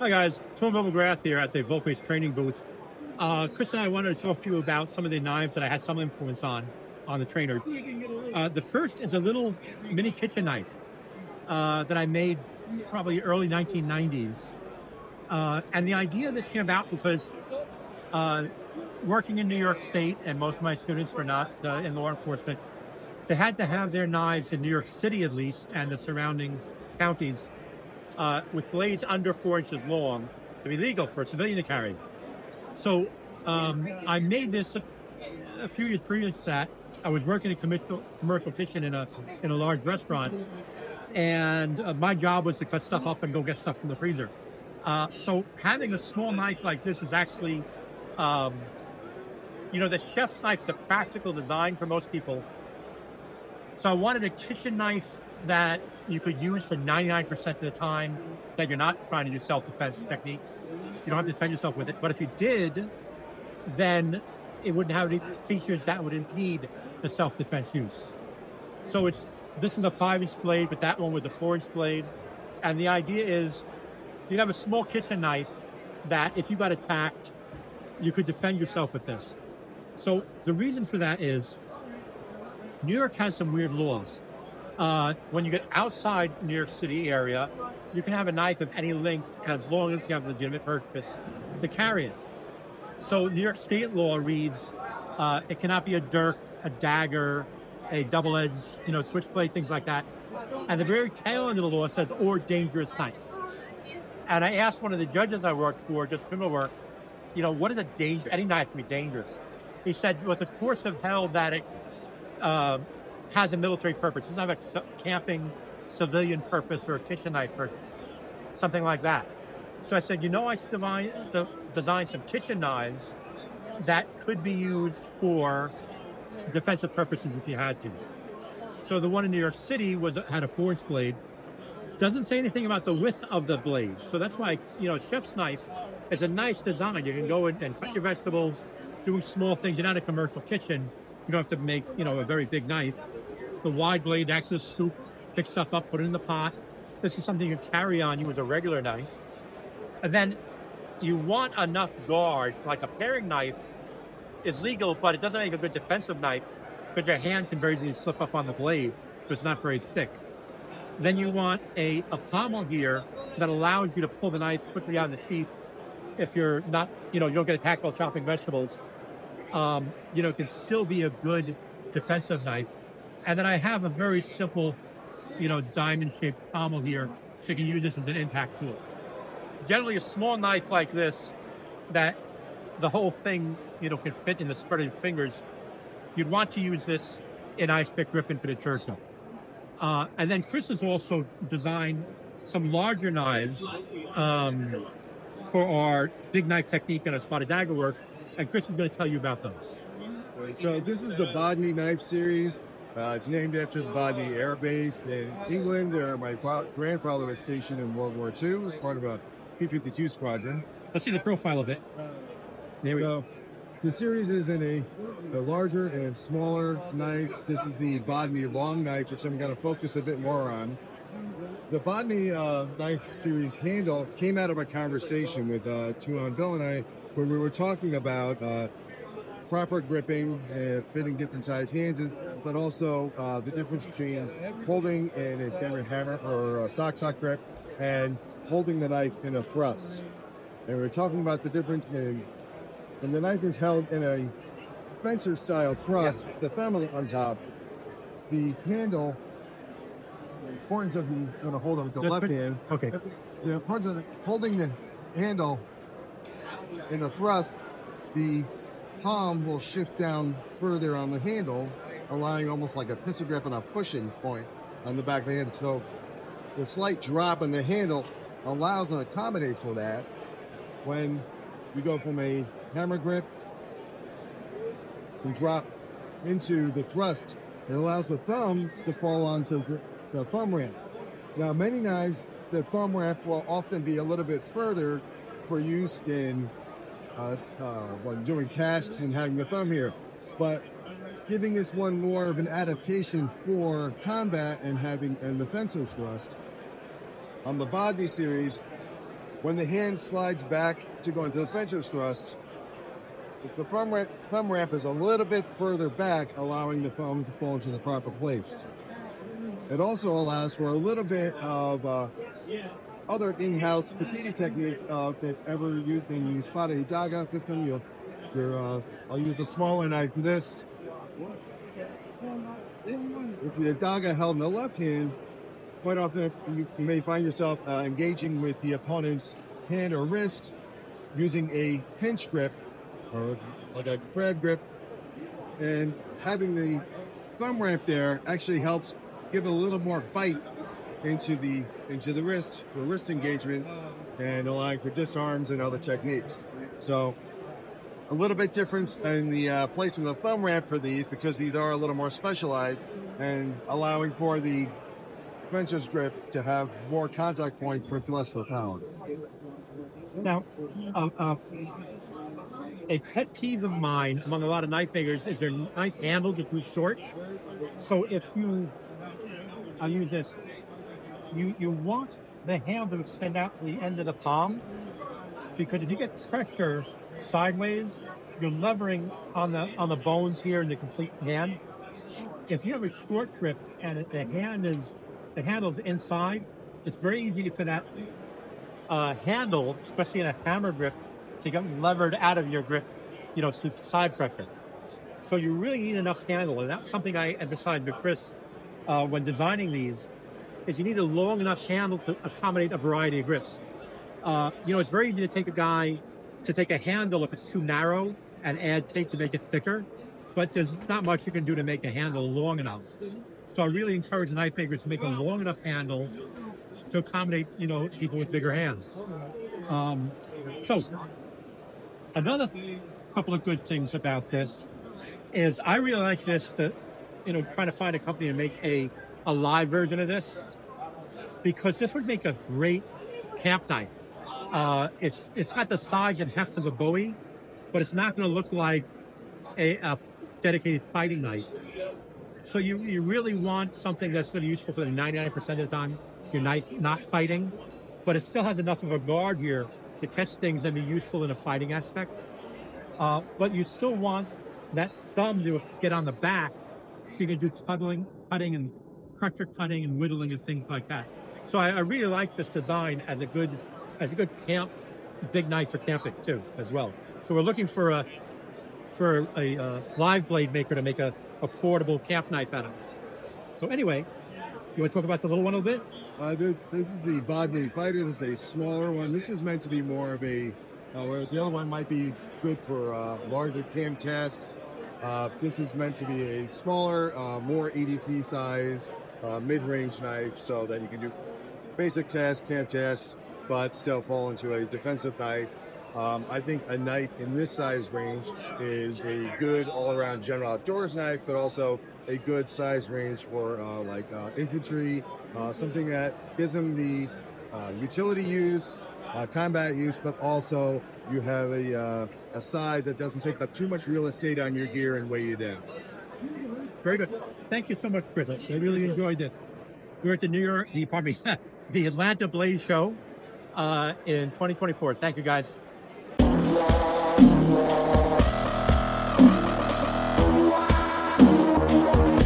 Hi guys, Tuhon Bill McGrath here at the Volpace training booth. Chris and I wanted to talk to you about some of the knives that I had some influence on the trainers. The first is a little mini kitchen knife that I made probably early 1990s. And the idea of this came about because working in New York State, and most of my students were not in law enforcement, they had to have their knives in New York City at least, and the surrounding counties, with blades under 4 inches long to be legal for a civilian to carry. So I made this a few years previous to that. I was working in a commercial kitchen in a large restaurant, and my job was to cut stuff up and go get stuff from the freezer. So having a small knife like this is actually, the chef's knife's a practical design for most people. So I wanted a kitchen knife that you could use for 99% of the time that you're not trying to do self-defense techniques. You don't have to defend yourself with it. But if you did, then it wouldn't have any features that would impede the self-defense use. So this is a 5-inch blade, but that one with a 4-inch blade. And the idea is you'd have a small kitchen knife that if you got attacked, you could defend yourself with this. So the reason for that is New York has some weird laws. When you get outside New York City area, you can have a knife of any length as long as you have a legitimate purpose to carry it. So New York State law reads, it cannot be a dirk, a dagger, a double-edged, switchblade, things like that. And the very tail end of the law says, or dangerous knife. And I asked one of the judges I worked for, just criminal work, what is a danger? Any knife can be dangerous. He said, well, the courts have held that it has a military purpose. It doesn't have a camping civilian purpose or a kitchen knife purpose, something like that. So I said, I should design some kitchen knives that could be used for defensive purposes if you had to. So the one in New York City had a 4-inch blade. Doesn't say anything about the width of the blade. So that's why, chef's knife is a nice design. You can go in and cut your vegetables, doing small things. You're not a commercial kitchen. You don't have to make, a very big knife. The wide blade acts as a scoop, pick stuff up, put it in the pot. This is something you can carry on you as a regular knife. And then you want enough guard, like a paring knife is legal, but it doesn't make a good defensive knife because your hand can very easily slip up on the blade, so it's not very thick. Then you want a pommel here that allows you to pull the knife quickly out of the sheath if you're not, you don't get attacked while chopping vegetables. It can still be a good defensive knife. And then I have a very simple, diamond-shaped pommel here, so you can use this as an impact tool. Generally, a small knife like this, that the whole thing, can fit in the spread of your fingers, you'd want to use this in ice pick grip and fitted Churchill. And then Chris has also designed some larger knives for our big knife technique and our spotted dagger work, and Chris is going to tell you about those. So this is the Bodney knife series. It's named after the Bodney Air Base in England. My grandfather was stationed in World War II as part of a P-52 squadron. Let's see the profile of it. So the series is in a larger and smaller knife. This is the Bodney long knife, which I'm going to focus a bit more on. The Bodney knife series handle came out of a conversation with Tuhon Bill and I, where we were talking about proper gripping, fitting different size hands, but also the difference between holding in a standard hammer or a sock grip and holding the knife in a thrust. And we were talking about the difference in when the knife is held in a fencer-style thrust, the thumb on top, the handle, the importance of I'm going to hold it with the left hand. Okay. The importance of holding the handle in a thrust, the palm will shift down further on the handle, allowing almost like a pistol grip and a pushing point on the back of the handle. So the slight drop in the handle allows and accommodates for that. When we go from a hammer grip and drop into the thrust, it allows the thumb to fall onto the thumb ramp. Now, many knives, the thumb ramp will often be a little bit further for use in when doing tasks and having the thumb here. But giving this one more of an adaptation for combat and having an defensive thrust. On the Bodney series, when the hand slides back to go into the French's thrust, the thumb ramp is a little bit further back, allowing the thumb to fall into the proper place. It also allows for a little bit of other in-house graffiti techniques that ever used in the Spade Daga system. I'll use the smaller knife for this. With the Daga held in the left hand, quite often you may find yourself engaging with the opponent's hand or wrist using a pinch grip or like a crab grip, and having the thumb ramp there actually helps give a little more bite into the wrist engagement, and allowing for disarms and other techniques. So a little bit difference in the placement of the thumb ramp for these, because these are a little more specialized, and allowing for the French's grip to have more contact points for less for power. Now, a pet peeve of mine among a lot of knife makers is their knife handles are too short. So if I'll use this, you want the handle to extend out to the end of the palm, because if you get pressure sideways, you're levering on the bones here in the complete hand. If you have a short grip and the handle's inside, it's very easy for that handle, especially in a hammer grip, to get levered out of your grip, through side pressure. So you really need enough handle, and that's something I emphasize with Chris when designing these, is you need a long enough handle to accommodate a variety of grips. It's very easy to take a handle if it's too narrow and add tape to make it thicker, but there's not much you can do to make a handle long enough. So I really encourage knife makers to make a long enough handle to accommodate, people with bigger hands. So another couple of good things about this is I really like this trying to find a company to make a live version of this, because this would make a great camp knife. It's got the size and heft of a Bowie, but it's not going to look like a dedicated fighting knife. So you really want something that's going to be useful for the 99% of the time you're not fighting, but it still has enough of a guard here to catch things and be useful in a fighting aspect. But you still want that thumb to get on the back, so you can do cutting and pressure cutting and whittling and things like that. So I really like this design as a good camp big knife for camping too, as well. So we're looking for a live blade maker to make a affordable camp knife out of. So anyway, you want to talk about the little one a little bit? This is the Bodney Fighter. This is a smaller one. This is meant to be more of a, whereas the other one might be good for larger camp tasks. This is meant to be a smaller, more EDC size, mid-range knife, so that you can do basic tasks, camp tasks, but still fall into a defensive knife. I think a knife in this size range is a good all-around general outdoors knife, but also a good size range for infantry, something that gives them the utility use, combat use, but also you have a size that doesn't take up too much real estate on your gear and weigh you down. Very good. Thank you so much, Chris. I really enjoyed it. We're at the Atlanta Blaze Show in 2024. Thank you, guys.